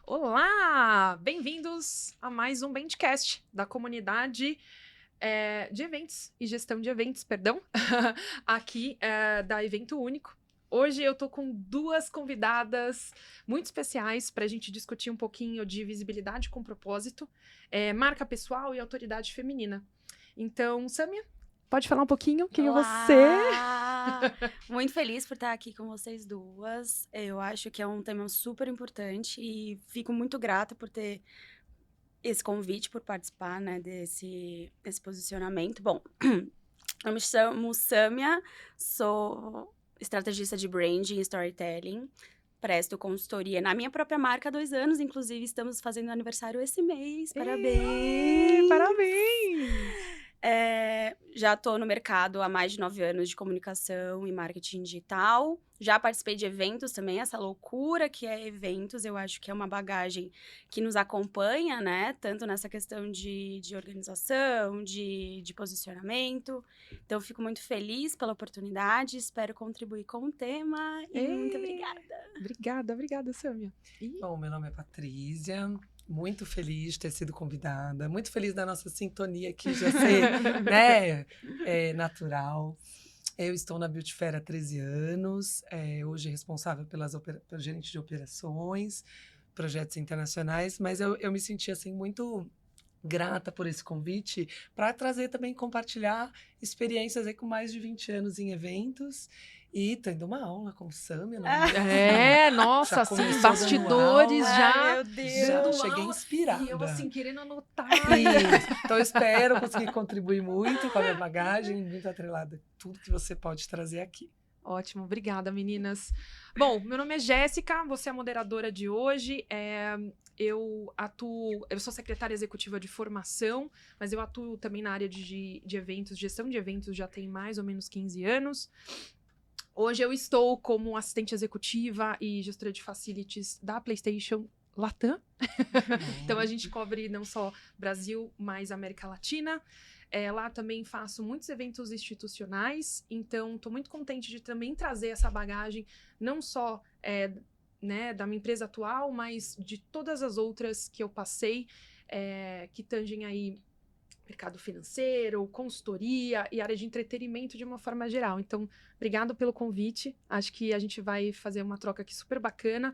Olá! Bem-vindos a mais um Bendcast da comunidade de eventos e gestão de eventos, perdão, aqui da Evento Único. Hoje eu tô com duas convidadas muito especiais para a gente discutir um pouquinho de visibilidade com propósito, marca pessoal e autoridade feminina. Então, Sâmia, pode falar um pouquinho quem é você? Olá! Muito feliz por estar aqui com vocês duas. Eu acho que é um tema super importante e fico muito grata por ter esse convite, por participar, né, desse posicionamento. Bom, eu me chamo Sâmia, sou estrategista de branding e storytelling. Presto consultoria na minha própria marca há 2 anos, inclusive estamos fazendo aniversário esse mês. Ê, Parabéns! parabéns! Já estou no mercado há mais de 9 anos de comunicação e marketing digital. Já participei de eventos também, essa loucura que é eventos, eu acho que é uma bagagem que nos acompanha, né? Tanto nessa questão de organização, de posicionamento. Então, fico muito feliz pela oportunidade, espero contribuir com o tema e muito Ê, obrigada. obrigada, Sâmia. Ih, Bom, meu nome é Patrícia, muito feliz de ter sido convidada, muito feliz da nossa sintonia aqui já ser, né, natural. Eu estou na Beauty Fair há 13 anos, hoje responsável pelo gerente de operações, projetos internacionais, mas eu me senti, assim, muito grata por esse convite para trazer também, compartilhar experiências aí com mais de 20 anos em eventos e tendo uma aula com o Sâmia, não é mesmo? nossa, Já assim, começou dando bastidores aula, Ai, já meu já dando Deus! cheguei aula e eu assim inspirada. querendo anotar. Isso. Então, eu espero conseguir contribuir muito com a minha bagagem, muito atrelada a tudo que você pode trazer aqui. Ótimo, obrigada, meninas. Bom, meu nome é Jéssica, você é a moderadora de hoje. Eu sou secretária executiva de formação, mas eu atuo também na área de eventos, gestão de eventos já tem mais ou menos 15 anos. Hoje eu estou como assistente executiva e gestora de facilities da PlayStation Latam. Então a gente cobre não só Brasil, mas América Latina. Lá também faço muitos eventos institucionais, então estou muito contente de também trazer essa bagagem, não só né, da minha empresa atual, mas de todas as outras que eu passei, que tangem aí mercado financeiro, consultoria e área de entretenimento de uma forma geral. Então, obrigado pelo convite. Acho que a gente vai fazer uma troca aqui super bacana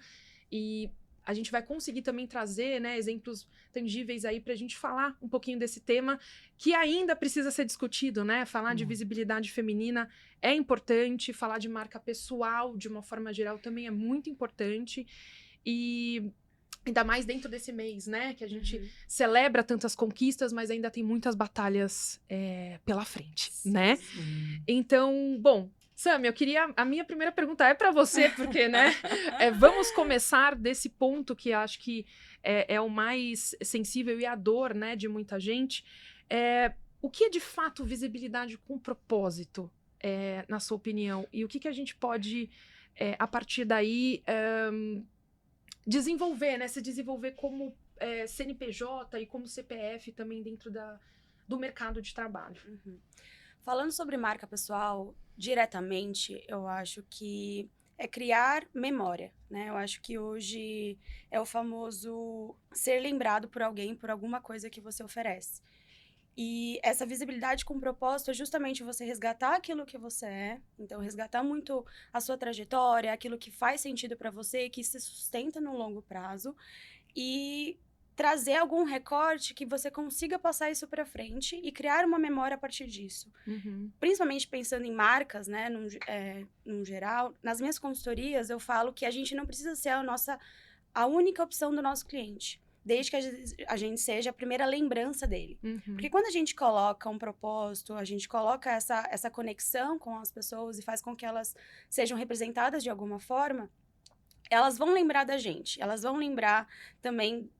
e a gente vai conseguir também trazer, né, exemplos tangíveis aí para a gente falar um pouquinho desse tema que ainda precisa ser discutido, né? Falar de visibilidade feminina é importante, falar de marca pessoal de uma forma geral também é muito importante e ainda mais dentro desse mês, né? Que a gente celebra tantas conquistas, mas ainda tem muitas batalhas pela frente, né? Então, bom, Sam, a minha primeira pergunta é para você, porque, né? Vamos começar desse ponto que acho que é o mais sensível e a dor, né, de muita gente. O que é de fato visibilidade com propósito, na sua opinião? E o que a gente pode, a partir daí, desenvolver, né? Se desenvolver como CNPJ e como CPF também dentro do mercado de trabalho. Falando sobre marca pessoal, diretamente, eu acho que é criar memória, né? Eu acho que hoje é o famoso ser lembrado por alguém, por alguma coisa que você oferece. E essa visibilidade com propósito é justamente você resgatar aquilo que você é, então resgatar muito a sua trajetória, aquilo que faz sentido para você, que se sustenta no longo prazo e trazer algum recorte que você consiga passar isso para frente e criar uma memória a partir disso. Principalmente pensando em marcas, né, num geral, nas minhas consultorias eu falo que a gente não precisa ser a única opção do nosso cliente, desde que a gente seja a primeira lembrança dele. Porque quando a gente coloca um propósito, a gente coloca essa conexão com as pessoas e faz com que elas sejam representadas de alguma forma, elas vão lembrar da gente, elas vão lembrar também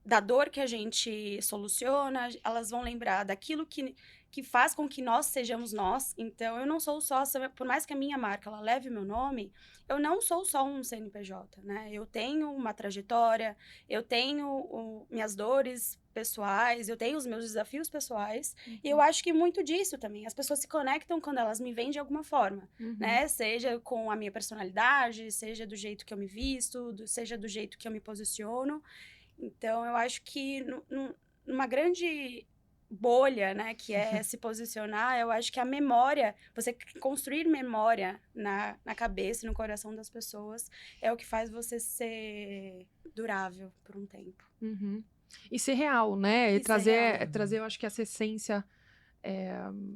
da dor que a gente soluciona, elas vão lembrar daquilo que que faz com que nós sejamos nós. Então, eu não sou só, por mais que a minha marca ela leve o meu nome, eu não sou só um CNPJ, né? Eu tenho uma trajetória, eu tenho minhas dores pessoais, eu tenho os meus desafios pessoais, e eu acho que muito disso também. As pessoas se conectam quando elas me veem de alguma forma, né? Seja com a minha personalidade, seja do jeito que eu me visto, seja do jeito que eu me posiciono. Então, eu acho que numa grande bolha, né, que é se posicionar, eu acho que a memória, você construir memória na cabeça e no coração das pessoas é o que faz você ser durável por um tempo. E ser real, né? E ser real. Trazer, eu acho que essa essência,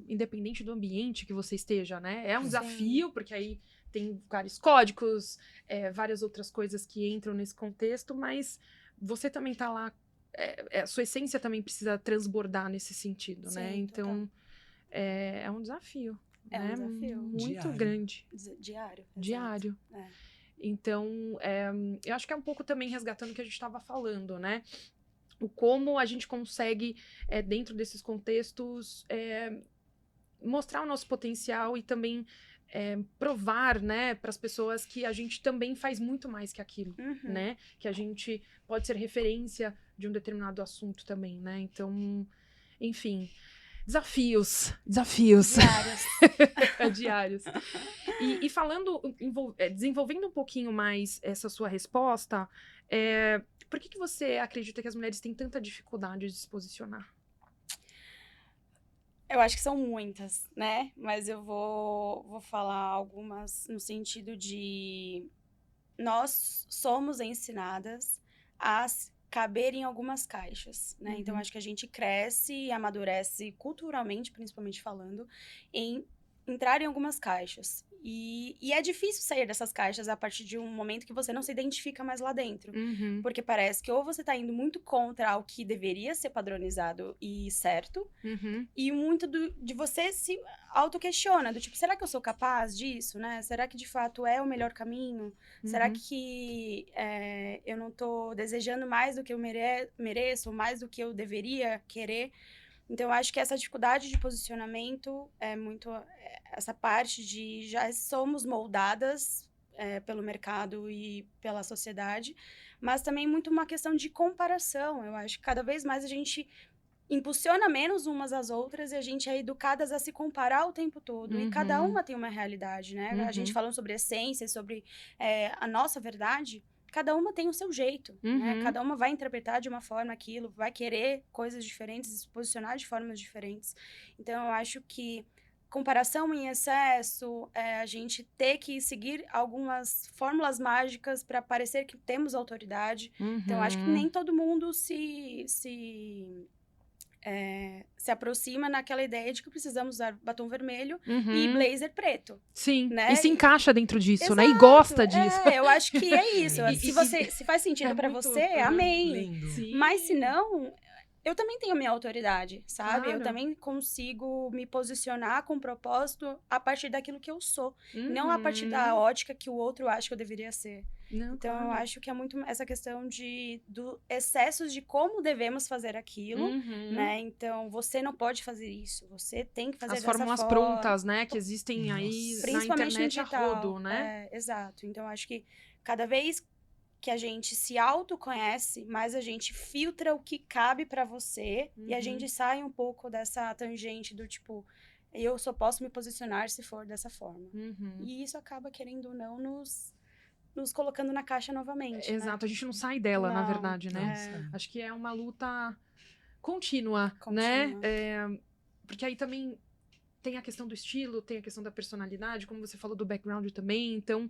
independente do ambiente que você esteja, né? É um desafio, porque aí tem vários códigos, várias outras coisas que entram nesse contexto, mas você também tá lá, a sua essência também precisa transbordar nesse sentido, né? Sim, Então, é um desafio. É né? um desafio. Muito Diário. grande. Diário. Diário. É. Então, eu acho que é um pouco também resgatando o que a gente estava falando, né? O como a gente consegue, dentro desses contextos, mostrar o nosso potencial e também provar, né, para as pessoas que a gente também faz muito mais que aquilo, né? Que a gente pode ser referência de um determinado assunto também, né? Então, enfim, desafios. Diários. Diários. E falando, desenvolvendo um pouquinho mais essa sua resposta, por que você acredita que as mulheres têm tanta dificuldade de se posicionar? Eu acho que são muitas, né? Mas eu vou falar algumas no sentido de nós somos ensinadas a caber em algumas caixas, né? Então, acho que a gente cresce e amadurece culturalmente, principalmente falando, em entrar em algumas caixas. E é difícil sair dessas caixas a partir de um momento que você não se identifica mais lá dentro. Porque parece que ou você tá indo muito contra o que deveria ser padronizado e certo, e muito de você se auto-questiona, do tipo, será que eu sou capaz disso, né? Será que de fato é o melhor caminho? Será que eu não tô desejando mais do que eu mereço, mais do que eu deveria querer? Então, eu acho que essa dificuldade de posicionamento é muito essa parte de já somos moldadas pelo mercado e pela sociedade, mas também muito uma questão de comparação. Eu acho que cada vez mais a gente impulsiona menos umas às outras e a gente é educadas a se comparar o tempo todo. E cada uma tem uma realidade, né? A gente falando sobre essência, sobre a nossa verdade, cada uma tem o seu jeito, né? Cada uma vai interpretar de uma forma aquilo, vai querer coisas diferentes, se posicionar de formas diferentes. Então, eu acho que comparação em excesso, a gente ter que seguir algumas fórmulas mágicas para parecer que temos autoridade. Então, eu acho que nem todo mundo se aproxima naquela ideia de que precisamos usar batom vermelho e blazer preto. Sim, né? E se encaixa dentro disso, Exato, né? E gosta disso. Eu acho que é isso. Se faz sentido pra muito, você, amém. Lindo. Sim. Mas se não, eu também tenho minha autoridade, sabe? Claro. Eu também consigo me posicionar com propósito a partir daquilo que eu sou. Não a partir da ótica que o outro acha que eu deveria ser. Não, Então, claro. eu acho que é muito essa questão do excessos de como devemos fazer aquilo, né? Então, você não pode fazer isso, você tem que fazer As dessa fórmulas forma. prontas, né? Que existem aí na Principalmente no internet a digital. rodo, né? Exato. Então, eu acho que cada vez que a gente se autoconhece, mais a gente filtra o que cabe pra você e a gente sai um pouco dessa tangente do tipo, eu só posso me posicionar se for dessa forma. E isso acaba, querendo ou não, nos colocando na caixa novamente. Exato, a gente não sai dela, na Não, verdade, né? Acho que é uma luta contínua, né? Porque aí também tem a questão do estilo, tem a questão da personalidade, como você falou do background também, então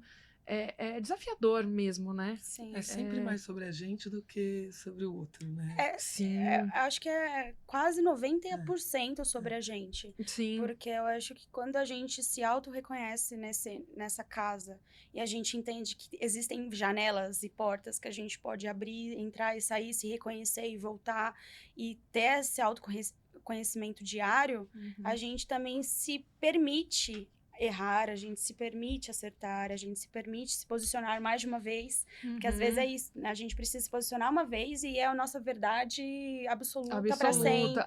é desafiador mesmo, né? Sim. É sempre mais sobre a gente do que sobre o outro, né? Sim. Acho que é quase 90% sobre a gente. Sim. Porque eu acho que quando a gente se auto-reconhece nessa casa e a gente entende que existem janelas e portas que a gente pode abrir, entrar e sair, se reconhecer e voltar e ter esse autoconhecimento diário, a gente também se permite errar, a gente se permite acertar, a gente se permite se posicionar mais de uma vez, porque às vezes é isso, né? A gente precisa se posicionar uma vez e é a nossa verdade absoluta para sempre.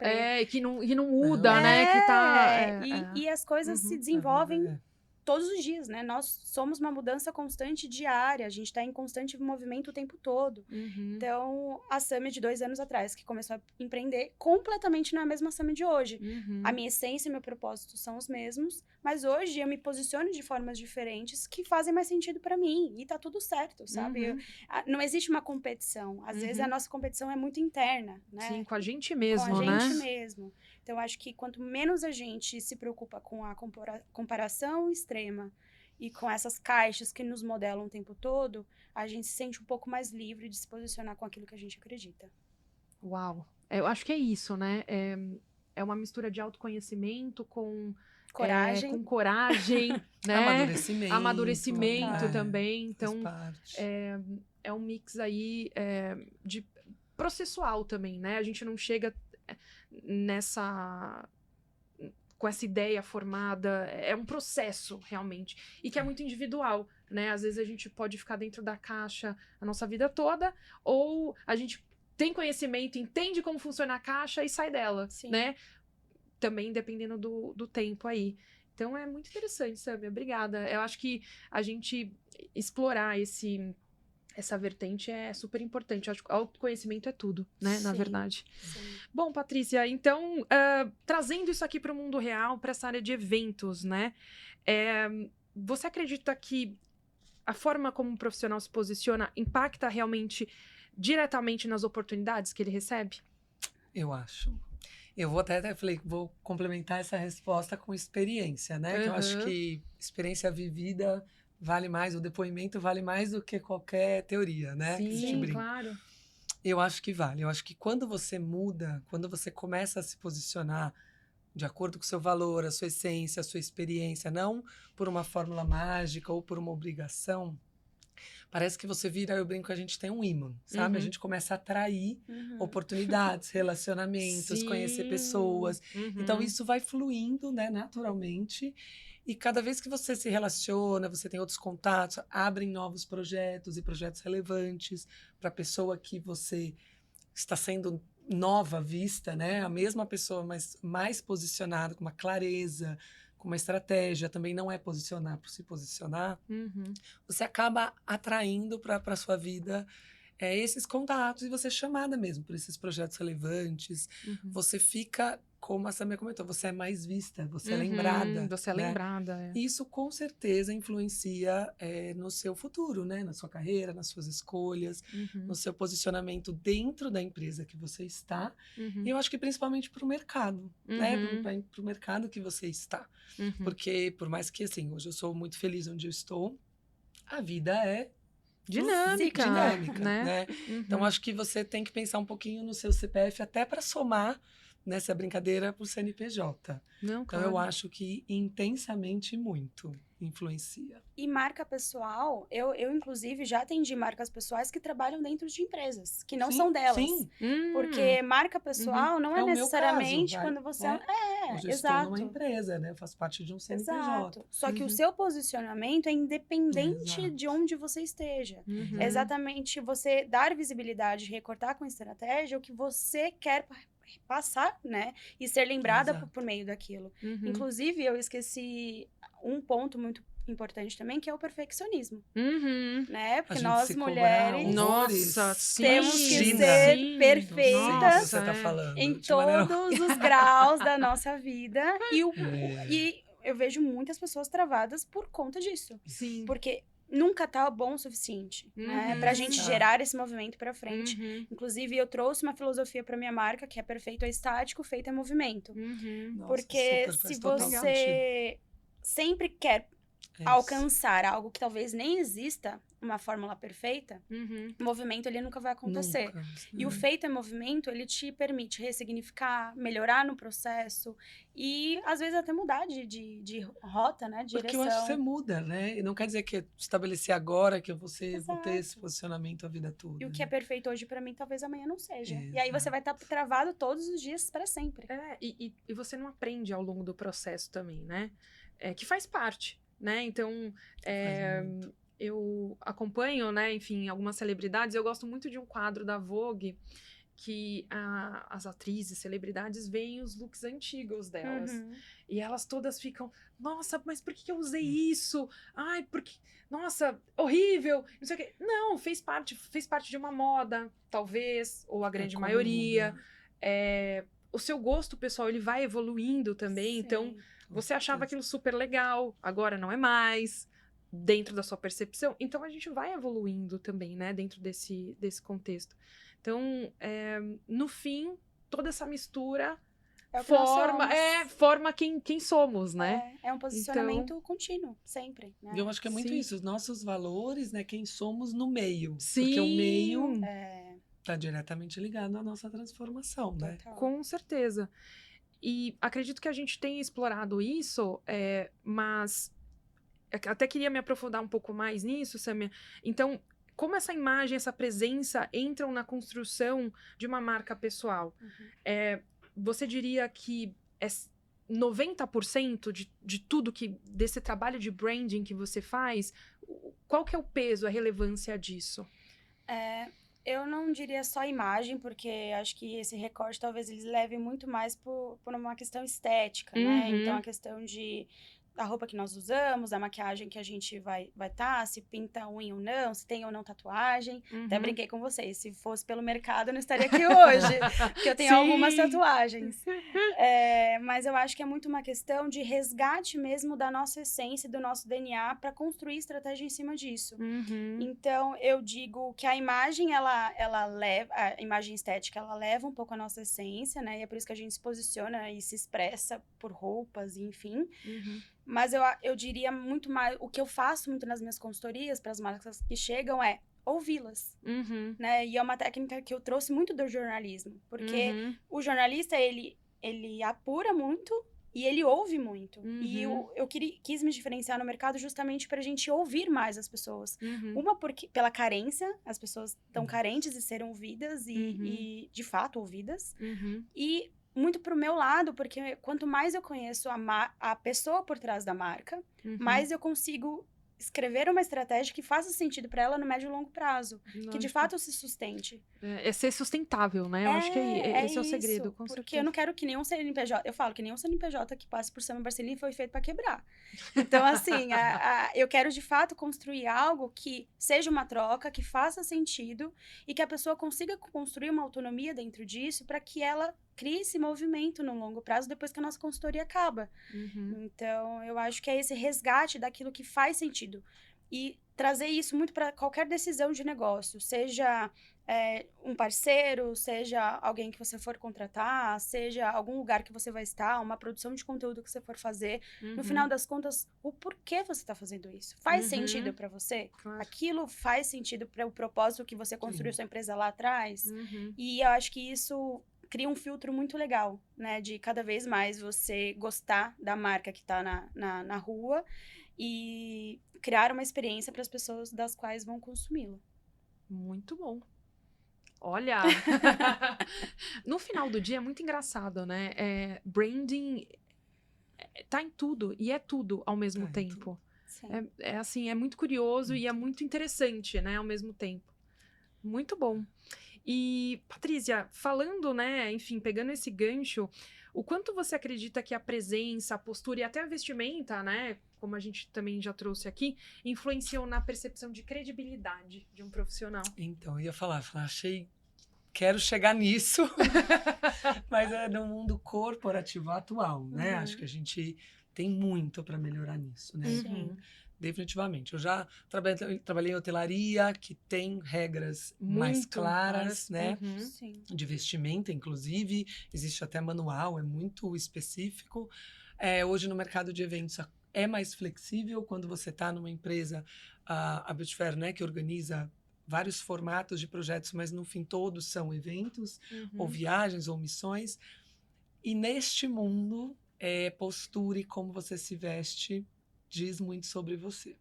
Que não muda, né? Que tá... E as coisas se desenvolvem todos os dias, né? Nós somos uma mudança constante diária, a gente está em constante movimento o tempo todo. Então, a Sami de 2 anos atrás, que começou a empreender, completamente não é a mesma Sami de hoje. A minha essência e meu propósito são os mesmos, mas hoje eu me posiciono de formas diferentes que fazem mais sentido para mim, e tá tudo certo, sabe? Não existe uma competição. Às vezes a nossa competição é muito interna, né? Sim, com a gente mesmo, né? Com a gente né? mesmo. Então, acho que quanto menos a gente se preocupa com a comparação extrema e com essas caixas que nos modelam o tempo todo, a gente se sente um pouco mais livre de se posicionar com aquilo que a gente acredita. Uau! Eu acho que é isso, né? É uma mistura de autoconhecimento com... Coragem. Com coragem, né? Amadurecimento também. Então, é um mix aí de processual também, né? A gente não chega com essa ideia formada, é um processo realmente, e que é muito individual, né? Às vezes a gente pode ficar dentro da caixa a nossa vida toda, ou a gente tem conhecimento, entende como funciona a caixa e sai dela, né? Também dependendo do tempo aí. Então é muito interessante, Sami, obrigada. Eu acho que a gente explorar essa vertente é super importante. Eu acho que autoconhecimento é tudo, né? Na verdade. Sim. Bom, Patrícia, então, trazendo isso aqui para o mundo real, para essa área de eventos, né? Você acredita que a forma como um profissional se posiciona impacta realmente diretamente nas oportunidades que ele recebe? Eu acho. Eu vou vou complementar essa resposta com experiência, né? Que eu acho que experiência vivida vale mais, o depoimento vale mais do que qualquer teoria, né? Sim, claro. Eu acho que vale. Eu acho que quando você muda, quando você começa a se posicionar de acordo com o seu valor, a sua essência, a sua experiência, não por uma fórmula mágica ou por uma obrigação, parece que você vira, eu brinco, a gente tem um ímã, sabe? A gente começa a atrair oportunidades, relacionamentos, conhecer pessoas. Então, isso vai fluindo, né, naturalmente. E cada vez que você se relaciona, você tem outros contatos, abrem novos projetos e projetos relevantes para a pessoa que você está sendo nova vista, né? A mesma pessoa, mas mais posicionada, com uma clareza, com uma estratégia, também não é posicionar por se posicionar, você acaba atraindo para a sua vida esses contatos e você é chamada mesmo por esses projetos relevantes. Você fica, como a Samia comentou, você é mais vista, você é lembrada. Você é lembrada, Isso com certeza influencia no seu futuro, né? Na sua carreira, nas suas escolhas, no seu posicionamento dentro da empresa que você está. E eu acho que principalmente para o mercado, né? Para o mercado que você está. Porque por mais que, assim, hoje eu sou muito feliz onde eu estou, a vida é dinâmica, né? Então, acho que você tem que pensar um pouquinho no seu CPF até para somar nessa brincadeira por CNPJ. Não, então, eu acho que intensamente muito influencia. E marca pessoal, eu inclusive já atendi marcas pessoais que trabalham dentro de empresas, que não são delas. Sim. Porque marca pessoal não é necessariamente caso, quando você... Hoje eu estou numa empresa, né? Eu faço parte de um CNPJ. Exato. Só que o seu posicionamento é independente de onde você esteja. É exatamente você dar visibilidade, recortar com estratégia o que você quer passar, né? E ser lembrada por meio daquilo. Inclusive, eu esqueci um ponto muito importante também, que é o perfeccionismo. Né? Porque nós, mulheres, temos que ser perfeitas em todos os graus da nossa vida. E eu vejo muitas pessoas travadas por conta disso. Sim. Porque nunca tá bom o suficiente, né? Pra gente gerar esse movimento pra frente. Inclusive, eu trouxe uma filosofia pra minha marca, que é perfeito é estático, feito é movimento. Porque se você sempre quer alcançar algo que talvez nem exista, uma fórmula perfeita, o movimento ele nunca vai acontecer. E o feito é movimento, ele te permite ressignificar, melhorar no processo e, às vezes, até mudar de rota, né? De direção. Porque eu acho que você muda, né? E não quer dizer que estabelecer agora que você vou ter esse posicionamento a vida toda. E o que é perfeito hoje pra mim, talvez amanhã não seja. E aí você vai estar travado todos os dias para sempre. E você não aprende ao longo do processo também, né? que faz parte, né? Então, eu acompanho, né, enfim, algumas celebridades. Eu gosto muito de um quadro da Vogue que as atrizes, celebridades, veem os looks antigos delas. E elas todas ficam, nossa, mas por que eu usei isso? Ai, porque, nossa, horrível, não sei o quê. Não, fez parte de uma moda, talvez, ou a grande maioria. O seu gosto pessoal, ele vai evoluindo também. Sim. Então, você achava aquilo super legal, agora não é mais, dentro da sua percepção. Então, a gente vai evoluindo também, né, dentro desse contexto. Então, no fim, toda essa mistura forma quem somos, né? É um posicionamento contínuo, sempre. Né? Eu acho que é muito isso, os nossos valores, né? Quem somos no meio. Sim. Porque o meio está diretamente ligado à nossa transformação, né? Total. Com certeza. E acredito que a gente tenha explorado isso, mas até queria me aprofundar um pouco mais nisso, Samia. Então, como essa imagem, essa presença entram na construção de uma marca pessoal? Você diria que 90% de tudo desse trabalho de branding que você faz, qual que é o peso, a relevância disso? Eu não diria só imagem, porque acho que esse recorte talvez eles levem muito mais por uma questão estética, né? Então, a questão da roupa que nós usamos, a maquiagem que a gente vai se pinta unha ou não, se tem ou não tatuagem. Até brinquei com vocês, se fosse pelo mercado eu não estaria aqui hoje, porque eu tenho algumas tatuagens. Mas eu acho que é muito uma questão de resgate mesmo da nossa essência, do nosso DNA, para construir estratégia em cima disso. Então, eu digo que a imagem, ela leva, a imagem estética, ela leva um pouco a nossa essência, né? E é por isso que a gente se posiciona e se expressa por roupas, enfim. Mas eu diria muito mais, o que eu faço muito nas minhas consultorias para as marcas que chegam é ouvi-las, né? E é uma técnica que eu trouxe muito do jornalismo, porque o jornalista, ele apura muito e ele ouve muito. E eu quis me diferenciar no mercado justamente para a gente ouvir mais as pessoas. Uma, porque pela carência, as pessoas estão carentes de serem ouvidas e de fato ouvidas. E muito pro meu lado, porque quanto mais eu conheço a pessoa por trás da marca, mais eu consigo escrever uma estratégia que faça sentido para ela no médio e longo prazo. Que de fato se sustente. É ser sustentável, né? Eu acho que esse é o segredo, com porque certeza. eu não quero que nenhum CNPJ... Eu falo que nenhum CNPJ que passe por Samia Barcelini foi feito para quebrar. Então, assim, eu quero de fato construir algo que seja uma troca, que faça sentido e que a pessoa consiga construir uma autonomia dentro disso para que ela crie esse movimento no longo prazo depois que a nossa consultoria acaba. Então, eu acho que é esse resgate daquilo que faz sentido. E trazer isso muito para qualquer decisão de negócio, seja um parceiro, seja alguém que você for contratar, seja algum lugar que você vai estar, uma produção de conteúdo que você for fazer. No final das contas, o porquê você está fazendo isso? Faz sentido para você? Claro. Aquilo faz sentido para o propósito que você construiu sua empresa lá atrás? E eu acho que isso cria um filtro muito legal, né? De cada vez mais você gostar da marca que está na rua e criar uma experiência para as pessoas das quais vão consumi-la. Muito bom. Olha! No final do dia é muito engraçado, né? Branding tá em tudo e é tudo ao mesmo tempo. Assim, é muito curioso e é muito interessante, né? Ao mesmo tempo. Muito bom. E, Patrícia, falando, né, enfim, pegando esse gancho, o quanto você acredita que a presença, a postura e até a vestimenta, né, como a gente também já trouxe aqui, influenciam na percepção de credibilidade de um profissional? Então, eu ia falar, quero chegar nisso, mas é no mundo corporativo atual, né? Acho que a gente tem muito para melhorar nisso, né? Sim. Definitivamente. Eu já trabalhei em hotelaria, que tem regras mais Muito claras, né? Sim. De vestimenta, inclusive. Existe até manual, é muito específico. Hoje, no mercado de eventos, é mais flexível quando você está numa empresa, a Beauty Fair, né? Que organiza vários formatos de projetos, mas no fim todos são eventos, ou viagens, ou missões. E neste mundo, postura e como você se veste diz muito sobre você.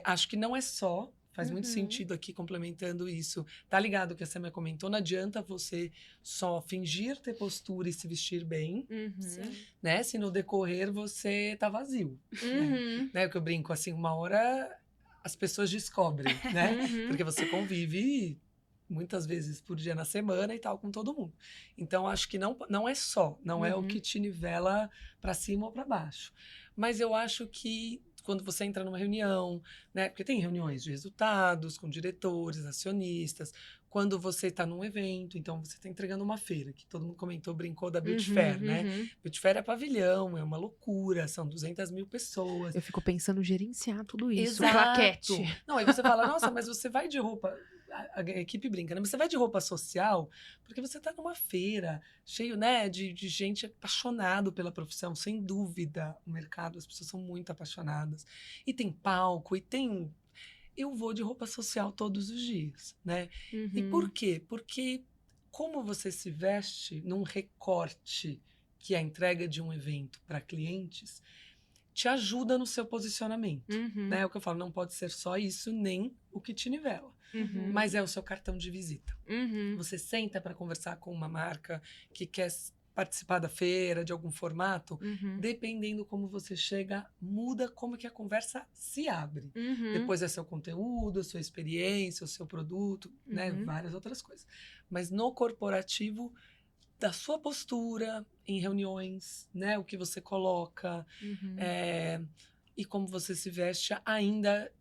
Acho que não é só Faz muito sentido aqui, complementando isso. Tá ligado que a Samia comentou? Não adianta você só fingir ter postura e se vestir bem, Sim. né? Se no decorrer você tá vazio. Né? O que eu brinco, assim, uma hora as pessoas descobrem, né? Porque você convive muitas vezes por dia na semana e tal com todo mundo. Então, acho que não é só, não é o que te nivela para cima ou para baixo. Mas eu acho que quando você entra numa reunião, né? Porque tem reuniões de resultados com diretores, acionistas. Quando você está num evento, então você está entregando uma feira, que todo mundo comentou, brincou da Beauty Fair, né? Beauty Fair é pavilhão, é uma loucura, são 200 mil pessoas. Eu fico pensando em gerenciar tudo isso, Exato. claquete. Não, aí você fala, nossa, mas você vai de roupa... A equipe brinca, né? Você vai de roupa social porque você está numa feira cheio, né, de gente apaixonado pela profissão, sem dúvida. O mercado, as pessoas são muito apaixonadas. E tem palco, e tem... Eu vou de roupa social todos os dias, né? E por quê? Porque como você se veste num recorte que é a entrega de um evento para clientes, te ajuda no seu posicionamento, né? É o que eu falo, não pode ser só isso, nem o que te nivela. Mas é o seu cartão de visita. Você senta para conversar com uma marca que quer participar da feira, de algum formato, dependendo como você chega, muda como que a conversa se abre. Depois é seu conteúdo, sua experiência, o seu produto, né? Várias outras coisas. Mas no corporativo, da sua postura em reuniões, né? O que você coloca e como você se veste ainda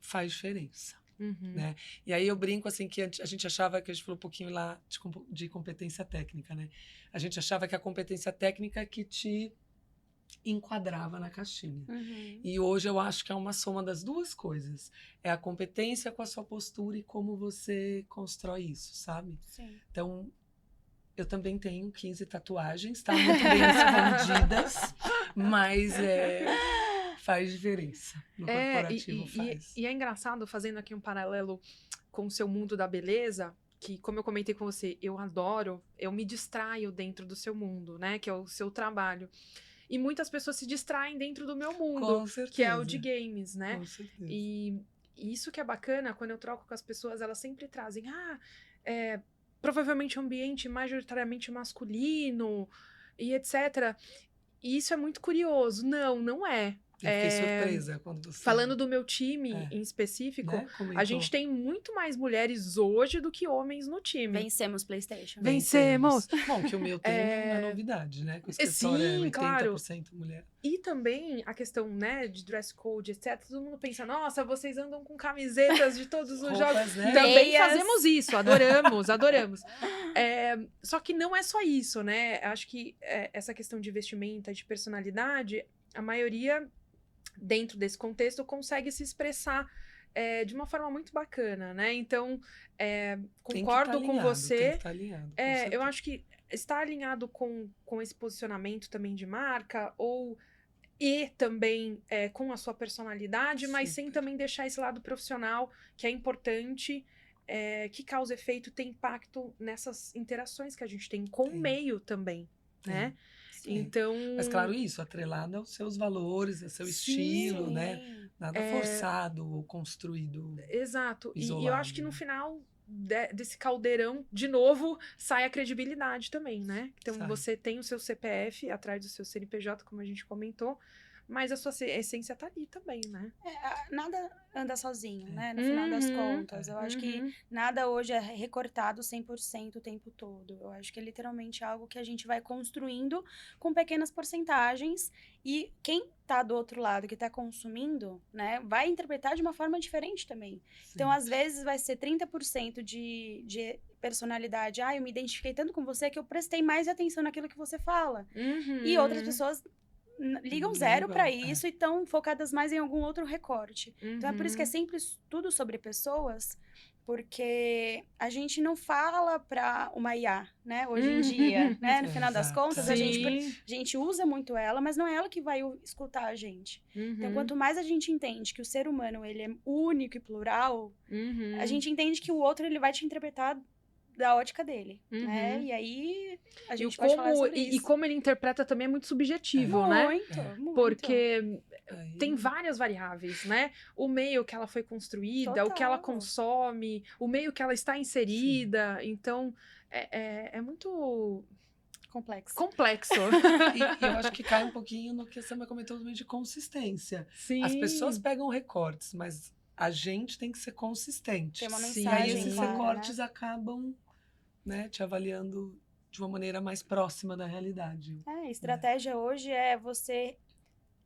faz diferença. Né? E aí eu brinco assim que a gente achava que a gente falou um pouquinho lá de competência técnica, né? A gente achava que a competência técnica que te enquadrava na caixinha. E hoje eu acho que é uma soma das duas coisas. É a competência com a sua postura e como você constrói isso, sabe? Sim. Então, eu também tenho 15 tatuagens, tá? Muito bem escondidas, mas faz diferença. No corporativo faz. E é engraçado, fazendo aqui um paralelo com o seu mundo da beleza, que, como eu comentei com você, eu adoro, eu me distraio dentro do seu mundo, né? Que é o seu trabalho. E muitas pessoas se distraem dentro do meu mundo, Com certeza. que é o de games, né? Com certeza. E isso que é bacana, quando eu troco com as pessoas, elas sempre trazem, provavelmente um ambiente majoritariamente masculino e etc. E isso é muito curioso. Não é. Eu fiquei surpresa quando você... Falando do meu time em específico, né? a gente tem muito mais mulheres hoje do que homens no time. Vencemos PlayStation. Vencemos! Bom, que o meu tem é novidade, né? Com o escritório é 80% claro. mulher. E também a questão, né, de dress code, etc. Todo mundo pensa, nossa, vocês andam com camisetas de todos os Roupas, jogos. né? Também Meias. fazemos isso, adoramos. Só que não é só isso, né? Acho que essa questão de vestimenta, de personalidade, a maioria, dentro desse contexto, consegue se expressar de uma forma muito bacana, né? Então, concordo com você. Tem que estar alinhado, Eu acho que estar alinhado com esse posicionamento também de marca, e também com a sua personalidade, mas sem também deixar esse lado profissional, que é importante, que causa efeito, tem impacto nessas interações que a gente tem com o meio também, né? Sim. Então... Mas claro, isso, atrelado aos seus valores, ao seu estilo, né? Nada forçado ou construído. Exato. Isolado, e eu acho que no final desse caldeirão, de novo, sai a credibilidade também, né? Então você tem o seu CPF atrás do seu CNPJ, como a gente comentou, mas a sua essência tá ali também, né? Nada anda sozinho, né? No final das contas. Eu acho que nada hoje é recortado 100% o tempo todo. Eu acho que é literalmente algo que a gente vai construindo com pequenas porcentagens e quem tá do outro lado, que tá consumindo, né, vai interpretar de uma forma diferente também. Sim. Então, às vezes, vai ser 30% de personalidade. Eu me identifiquei tanto com você que eu prestei mais atenção naquilo que você fala. E outras pessoas ligam zero para isso e estão focadas mais em algum outro recorte. Então, é por isso que é sempre tudo sobre pessoas, porque a gente não fala para uma IA, né? Hoje em dia, né? No final das contas, a gente usa muito ela, mas não é ela que vai escutar a gente. Então, quanto mais a gente entende que o ser humano, ele é único e plural, a gente entende que o outro, ele vai te interpretar da ótica dele, né? E aí a gente pode falar sobre isso. E como ele interpreta também é muito subjetivo, né? Muito. Porque tem várias variáveis, né? O meio que ela foi construída, o que ela Total. consome, o meio que ela está inserida. Então, é muito Complexo. complexo. E eu acho que cai um pouquinho no que a Sama comentou também de consistência. Sim. As pessoas pegam recortes, mas a gente tem que ser consistente. Tem uma Sim. E aí mensagem esses clara, recortes né? acabam, né, te avaliando de uma maneira mais próxima da realidade. Estratégia hoje é você...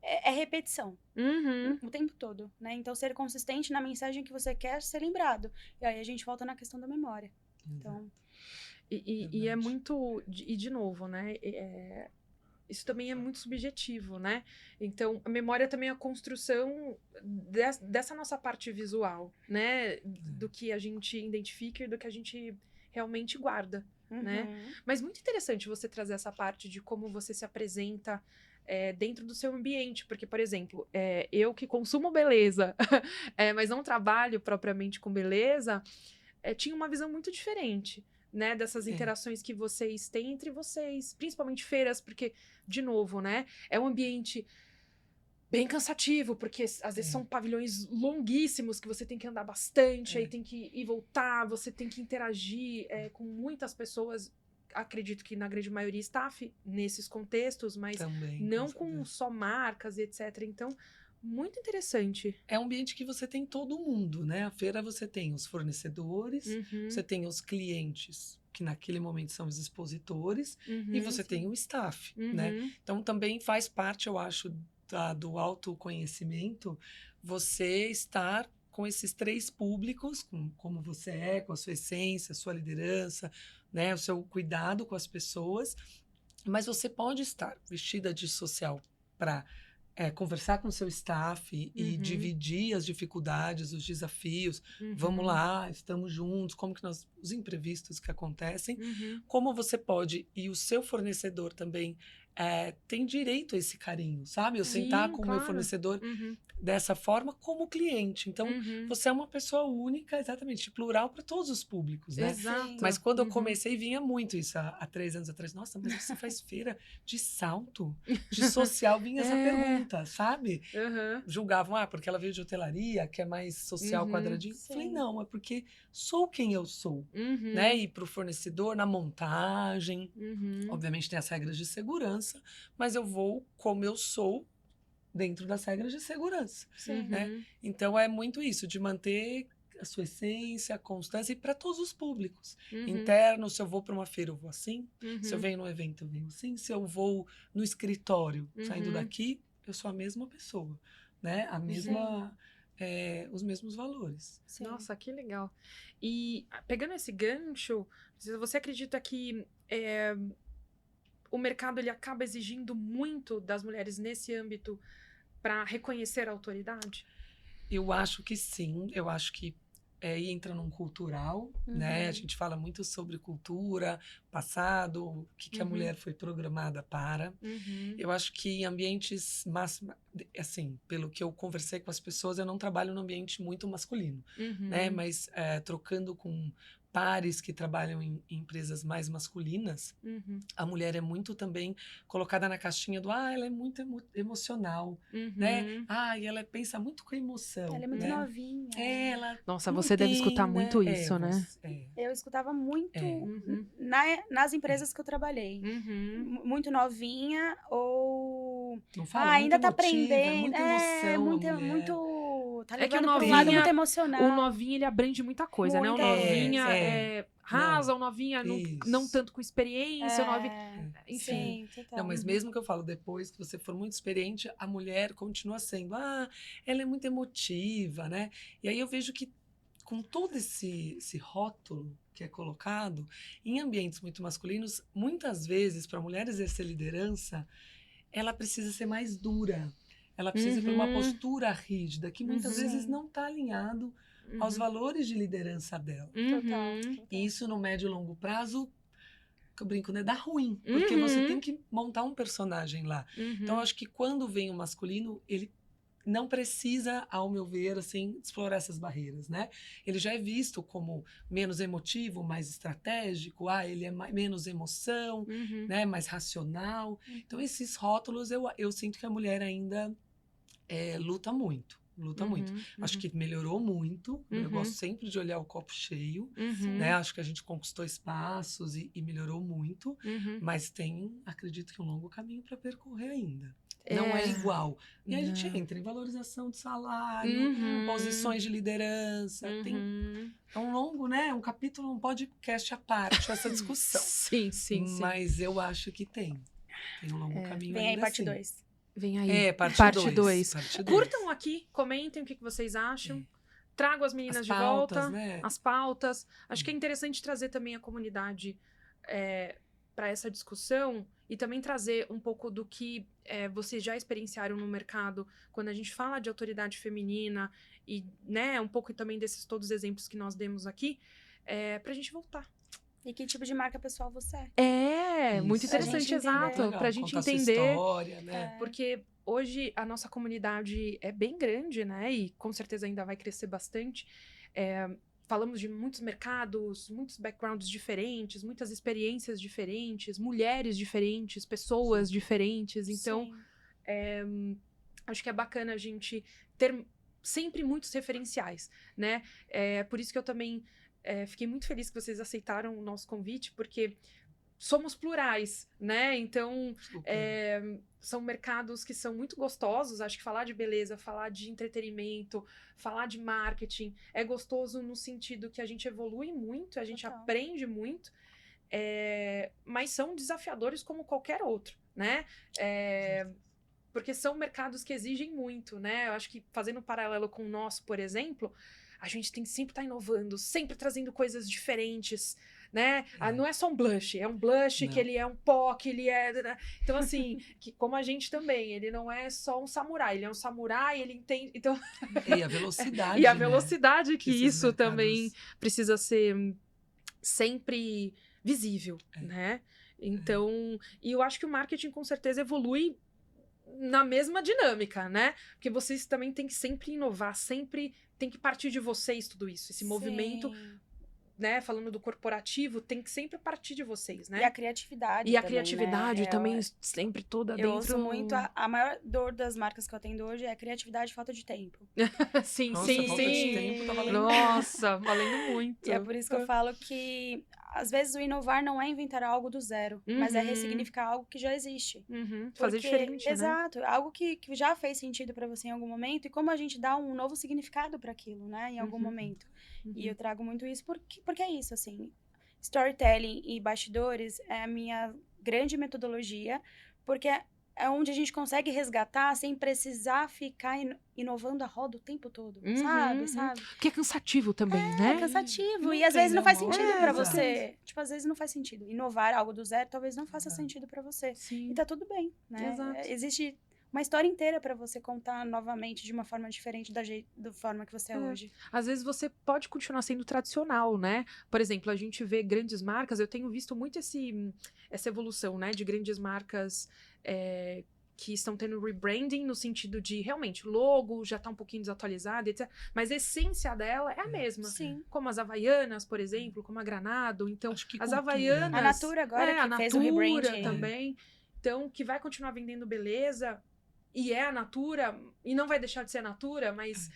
É repetição. Uhum. O tempo todo, né? Então, ser consistente na mensagem que você quer ser lembrado. E aí a gente volta na questão da memória. Então, E é Verdade. muito... E de novo, né? Isso também é muito subjetivo, né? Então, a memória também é a construção dessa nossa parte visual, né? Do que a gente identifica e do que a gente realmente guarda, né? Mas muito interessante você trazer essa parte de como você se apresenta dentro do seu ambiente. Porque, por exemplo, eu que consumo beleza, mas não trabalho propriamente com beleza, tinha uma visão muito diferente, né? Dessas interações que vocês têm entre vocês. Principalmente feiras, porque, de novo, né? É um ambiente bem cansativo, porque às vezes são pavilhões longuíssimos que você tem que andar bastante, aí tem que ir e voltar, você tem que interagir com muitas pessoas. Acredito que na grande maioria staff nesses contextos, mas Também, não com com só marcas e etc. Então, muito interessante. É um ambiente que você tem todo mundo, né? A feira você tem os fornecedores, Uhum, você tem os clientes, que naquele momento são os expositores, e você tem o staff, né? uhum. Então também faz parte, eu acho, do autoconhecimento, você estar com esses três públicos, como você é, com a sua essência, a sua liderança, né? O seu cuidado com as pessoas, mas você pode estar vestida de social para conversar com o seu staff e Uhum. dividir as dificuldades, os desafios. Vamos lá, estamos juntos, como que os imprevistos que acontecem, Uhum. como você pode, e o seu fornecedor também tem direito a esse carinho, sabe? Eu Sim, sentar com o meu claro. fornecedor Uhum. dessa forma como cliente. Então, Uhum. você é uma pessoa única, exatamente, plural para todos os públicos, né? Exato. Mas quando eu Uhum. comecei, vinha muito isso há 3 anos atrás. Nossa, mas você faz feira de salto, de social, vinha essa pergunta, sabe? Uhum. Julgavam, porque ela veio de hotelaria, que é mais social, Uhum. quadradinho. Sim. Falei, não, é porque sou quem eu sou, Uhum. né? E para o fornecedor, na montagem, Uhum. obviamente tem as regras de segurança, mas eu vou como eu sou dentro das regras de segurança, sim. né? Então é muito isso, de manter a sua essência, a constância, e para todos os públicos. Uhum. Interno, se eu vou para uma feira, eu vou assim. Uhum. Se eu venho no evento, eu venho assim. Se eu vou no escritório, saindo Uhum. daqui, eu sou a mesma pessoa, né? A mesma, os mesmos valores. Sim. Nossa, que legal. E pegando esse gancho, você acredita que o mercado ele acaba exigindo muito das mulheres nesse âmbito para reconhecer a autoridade? Eu acho que sim, eu acho que aí entra num cultural, né? A gente fala muito sobre cultura, passado, o que a mulher foi programada para. Uhum. Eu acho que em ambientes, assim, pelo que eu conversei com as pessoas, eu não trabalho num ambiente muito masculino, Uhum. né? Mas trocando com pares que trabalham em empresas mais masculinas, Uhum. a mulher é muito também colocada na caixinha do ela é muito emocional, Uhum. né? E ela pensa muito com emoção. Ela é muito né? novinha. Ela Nossa, não você deve escutar tem, muito né? isso, né? Eu escutava muito Uhum. nas empresas que eu trabalhei. Uhum. Muito novinha ou... Não fala, ainda muito tá emotiva, aprendendo. muita emoção, a mulher. muito... Tá É que o levando pro lado novinha- muito emocional. O novinho, ele abrange muita coisa, né? O Muita novinha coisa. rasa, o novinha não tanto com experiência, o novinho... Enfim. Sim, total. Não, mas mesmo que eu falo depois que você for muito experiente, a mulher continua sendo, ela é muito emotiva, né? E aí eu vejo que com todo esse rótulo que é colocado, em ambientes muito masculinos, muitas vezes, para a mulher exercer liderança, ela precisa ser mais dura. Ela precisa ir para uma postura rígida, que muitas Uhum. vezes Sim. não está alinhado aos valores de liderança dela. Total. E isso, no médio e longo prazo, que eu brinco, né? Dá ruim. Porque você tem que montar um personagem lá. Então, eu acho que quando vem o masculino, ele não precisa, ao meu ver, assim, explorar essas barreiras, né? Ele já é visto como menos emotivo, mais estratégico. Ele é menos emoção, né? Mais racional. Então, esses rótulos, eu sinto que a mulher ainda luta muito. Luta muito. Acho que melhorou muito. Eu gosto sempre de olhar o copo cheio. Né? Acho que a gente conquistou espaços e melhorou muito. Mas acredito que um longo caminho para percorrer ainda. Não é igual. E a gente entra em valorização de salário, posições de liderança. É um longo, né? Um capítulo, um podcast à parte, essa discussão. Sim. Mas eu acho que tem um longo caminho Vem ainda aí, parte assim. 2. Vem aí. Parte 2. Curtam aqui, comentem o que vocês acham. Trago as meninas de volta. Né? As pautas. Acho que é interessante trazer também a comunidade para essa discussão e também trazer um pouco do que vocês já experienciaram no mercado quando a gente fala de autoridade feminina e, né, um pouco também desses todos os exemplos que nós demos aqui, pra gente voltar. E que tipo de marca pessoal você é. Isso. Muito interessante, exato. Pra gente entender. Sua história, né? Porque hoje a nossa comunidade é bem grande, né? E com certeza ainda vai crescer bastante. Falamos de muitos mercados, muitos backgrounds diferentes, muitas experiências diferentes, mulheres diferentes, pessoas diferentes. Então, acho que é bacana a gente ter sempre muitos referenciais, né? Por isso que eu também fiquei muito feliz que vocês aceitaram o nosso convite, porque somos plurais, né? Então, são mercados que são muito gostosos. Acho que falar de beleza, falar de entretenimento, falar de marketing é gostoso no sentido que a gente evolui muito, a gente aprende muito, mas são desafiadores como qualquer outro, né? Porque são mercados que exigem muito, né? Eu acho que fazendo um paralelo com o nosso, por exemplo, a gente tem que sempre estar inovando, sempre trazendo coisas diferentes, né? Não é só um blush, é um blush que ele é um pó, que ele é... Então, assim, que como a gente também, ele não é só um samurai, ele é um samurai, ele entende... Então... E a velocidade, E a velocidade, né? que isso mercados... também precisa ser sempre visível, né? Então, e eu acho que o marketing com certeza evolui na mesma dinâmica, né? Porque vocês também têm que sempre inovar, sempre tem que partir de vocês tudo isso. Esse movimento, né? Falando do corporativo, tem que sempre partir de vocês, né? E a criatividade. E a criatividade também sempre toda dentro. Eu ouço muito, a maior dor das marcas que eu atendo hoje é a criatividade e falta de tempo. sim. Falta de tempo tá valendo. Nossa, valendo muito. E é por isso que eu falo que às vezes o inovar não é inventar algo do zero, mas é ressignificar algo que já existe. Fazer diferente, exato, algo que já fez sentido para você em algum momento e como a gente dá um novo significado para aquilo, né, em algum momento. E eu trago muito isso porque é isso, assim, storytelling e bastidores é a minha grande metodologia, porque é onde a gente consegue resgatar sem precisar ficar inovando a roda o tempo todo, sabe? Porque é cansativo também, né? É cansativo. E às vezes não faz sentido pra você. Tipo, às vezes não faz sentido. Inovar algo do zero talvez não faça sentido pra você. Sim. E tá tudo bem, né? Existe uma história inteira pra você contar novamente de uma forma diferente da forma que você é hoje. Às vezes você pode continuar sendo tradicional, né? Por exemplo, a gente vê grandes marcas, eu tenho visto muito essa evolução, né? De grandes marcas que estão tendo rebranding no sentido de, realmente, logo já tá um pouquinho desatualizado, etc. Mas a essência dela é a mesma. Sim. Como as Havaianas, por exemplo, como a Granado. Então, as cultura, Havaianas... A Natura agora que fez o rebranding. Também. Então, que vai continuar vendendo beleza... E é a Natura, e não vai deixar de ser a Natura, mas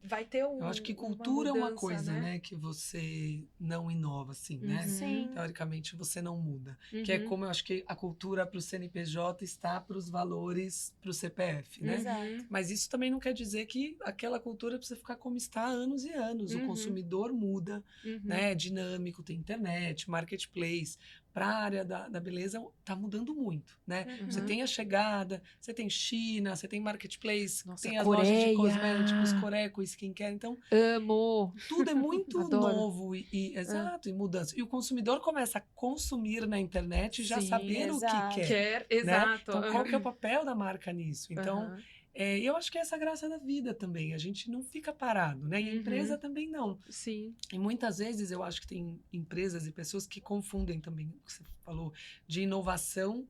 vai ter Eu acho que cultura é uma coisa, né? Que você não inova, assim, né? Sim. Teoricamente, você não muda. Que é como eu acho que a cultura para o CNPJ está para os valores para o CPF, né? Exato. Mas isso também não quer dizer que aquela cultura precisa ficar como está há anos e anos. O consumidor muda, né? É dinâmico, tem internet, marketplace. Para a área da beleza, tá mudando muito, né? Você tem a chegada, você tem China, você tem marketplace, tem as lojas de cosméticos, Coreia com skincare, então... Amo! Tudo é muito novo exato, e mudança. E o consumidor começa a consumir na internet e já saber o que quer. Exato. Né? Então, qual que é o papel da marca nisso? Então... eu acho que é essa graça da vida também. A gente não fica parado, né? E a empresa também não. Sim. E muitas vezes eu acho que tem empresas e pessoas que confundem também o que você falou de inovação.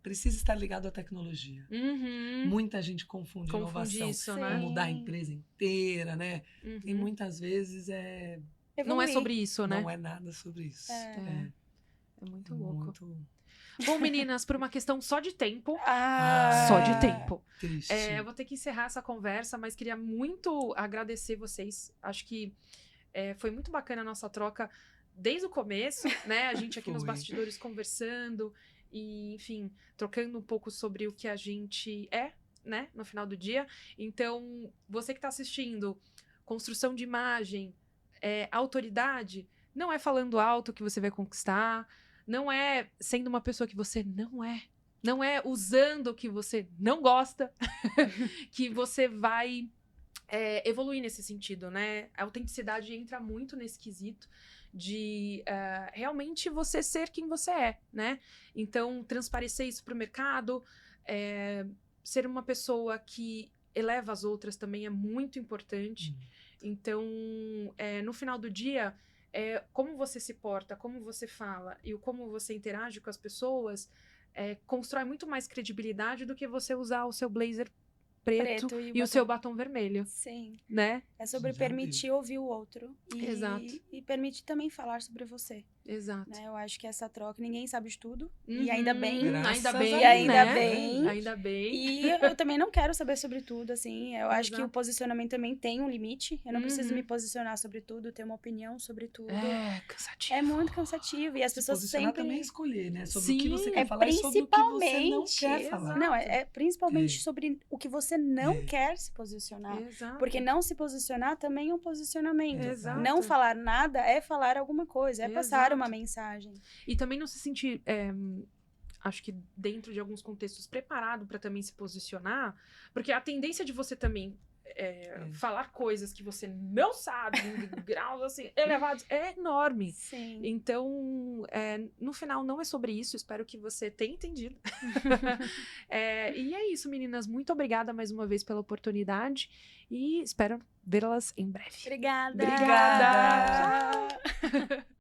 Precisa estar ligado à tecnologia. Muita gente confunde inovação isso, com né? mudar a empresa inteira, né? E muitas vezes não é sobre isso, né? Não é nada sobre isso. É muito louco. Muito Bom, meninas, por uma questão só de tempo, Ah, só de tempo. triste. Eu vou ter que encerrar essa conversa, mas queria muito agradecer vocês. Acho que foi muito bacana a nossa troca desde o começo, né? A gente aqui nos Foi. bastidores conversando e, enfim, trocando um pouco sobre o que a gente é, né? No final do dia. Então, você que está assistindo, construção de imagem, autoridade, não é falando alto que você vai conquistar, não é sendo uma pessoa que você não é. Não é usando o que você não gosta que você vai evoluir nesse sentido, né? A autenticidade entra muito nesse quesito de realmente você ser quem você é, né? Então, transparecer isso para o mercado, ser uma pessoa que eleva as outras também é muito importante. Então, no final do dia, como você se porta, como você fala e como você interage com as pessoas constrói muito mais credibilidade do que você usar o seu blazer preto e o seu batom vermelho, Sim. né? É sobre Já permitir ouvir o outro. Exato. E permitir também falar sobre você. Exato. Né? Eu acho que essa troca, ninguém sabe de tudo. Uhum, E ainda bem. ainda Graças a bem, Deus. E ainda né? bem. Ainda bem. E eu também não quero saber sobre tudo, assim. Eu acho que o Exato. posicionamento também tem um limite. Eu não preciso Uhum. me posicionar sobre tudo, ter uma opinião sobre tudo. Cansativo. É muito cansativo. E as Se pessoas posicionar sempre... também é escolher, né? Sobre o que você Sim, quer falar e sobre o que você não principalmente... quer falar. Não, é principalmente É. sobre o que você não É. quer se posicionar. Exato. Porque não se posicionar também é um posicionamento. Exato. Não falar nada é falar alguma coisa, é passar Exato. uma mensagem. E também não se sentir, acho que dentro de alguns contextos, preparado para também se posicionar, porque a tendência de você também falar coisas que você não sabe, em graus assim, elevados, é enorme. Sim. Então, no final, não é sobre isso. Espero que você tenha entendido. E é isso, meninas. Muito obrigada mais uma vez pela oportunidade e espero vê-las em breve. Obrigada. Obrigada. Tchau.